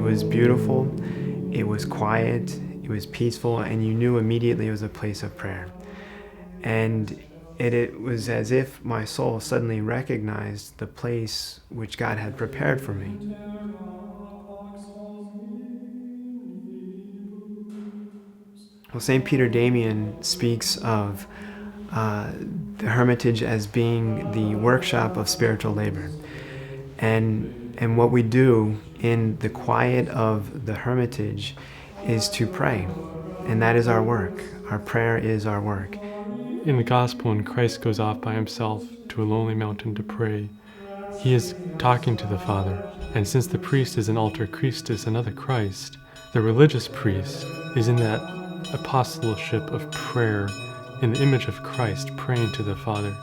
was beautiful, it was quiet, it was peaceful, and you knew immediately it was a place of prayer. And it was as if my soul suddenly recognized the place which God had prepared for me. Well, St. Peter Damian speaks of the hermitage as being the workshop of spiritual labor. And what we do in the quiet of the hermitage is to pray. And that is our work. Our prayer is our work. In the gospel, when Christ goes off by himself to a lonely mountain to pray, he is talking to the Father. And since the priest is an alter Christus, another Christ, the religious priest is in that apostleship of prayer in the image of Christ, praying to the Father,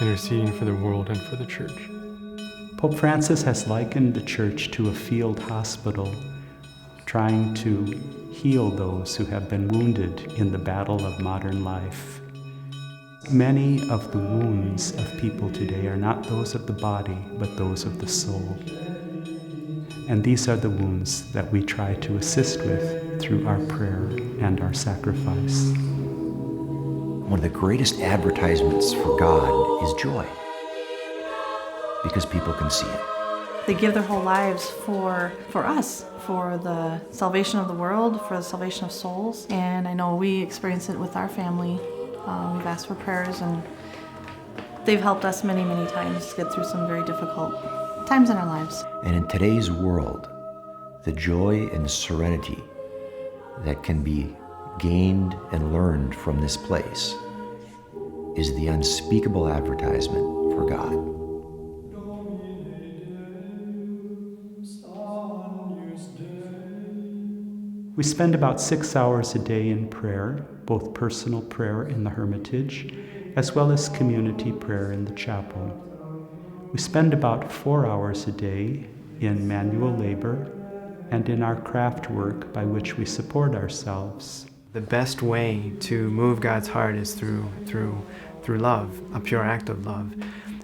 interceding for the world and for the church. Pope Francis has likened the church to a field hospital, trying to heal those who have been wounded in the battle of modern life. Many of the wounds of people today are not those of the body, but those of the soul. And these are the wounds that we try to assist with through our prayer and our sacrifice. One of the greatest advertisements for God is joy, because people can see it. They give their whole lives for us, for the salvation of the world, for the salvation of souls. And I know we experience it with our family. We've asked for prayers, and they've helped us many, many times get through some very difficult times in our lives. And in today's world, the joy and serenity that can be gained and learned from this place is the unspeakable advertisement for God. We spend about 6 hours a day in prayer, both personal prayer in the hermitage, as well as community prayer in the chapel. We spend about 4 hours a day in manual labor and in our craft work by which we support ourselves. The best way to move God's heart is through love, a pure act of love.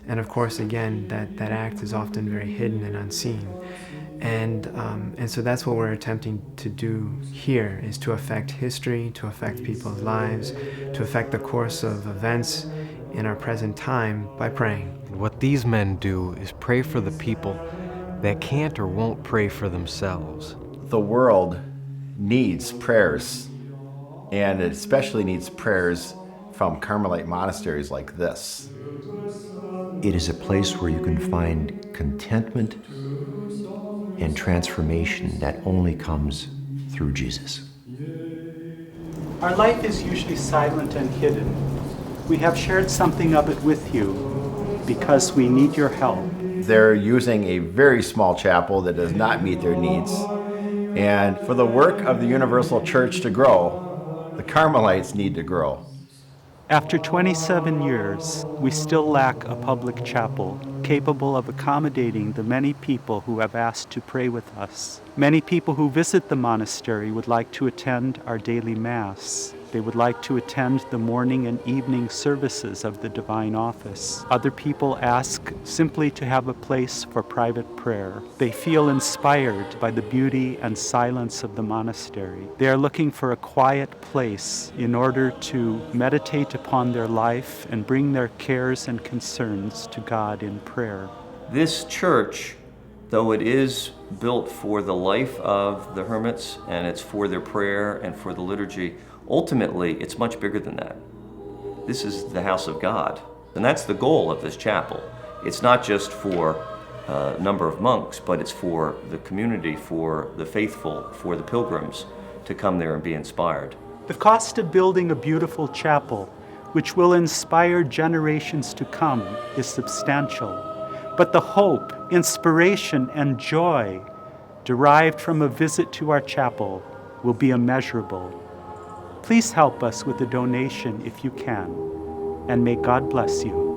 And of course, again, that act is often very hidden and unseen. And so that's what we're attempting to do here, is to affect history, to affect people's lives, to affect the course of events in our present time by praying. What these men do is pray for the people that can't or won't pray for themselves. The world needs prayers, and it especially needs prayers from Carmelite monasteries like this. It is a place where you can find contentment and transformation that only comes through Jesus. Our life is usually silent and hidden. We have shared something of it with you because we need your help. They're using a very small chapel that does not meet their needs. And for the work of the Universal Church to grow, the Carmelites need to grow. After 27 years, we still lack a public chapel capable of accommodating the many people who have asked to pray with us. Many people who visit the monastery would like to attend our daily Mass. They would like to attend the morning and evening services of the Divine Office. Other people ask simply to have a place for private prayer. They feel inspired by the beauty and silence of the monastery. They are looking for a quiet place in order to meditate upon their life and bring their cares and concerns to God in prayer. This church, though it is built for the life of the hermits and it's for their prayer and for the liturgy, ultimately, it's much bigger than that. This is the house of God, and that's the goal of this chapel. It's not just for a number of monks, but it's for the community, for the faithful, for the pilgrims to come there and be inspired. The cost of building a beautiful chapel, which will inspire generations to come, is substantial. But the hope, inspiration, and joy derived from a visit to our chapel will be immeasurable. Please help us with a donation if you can, and may God bless you.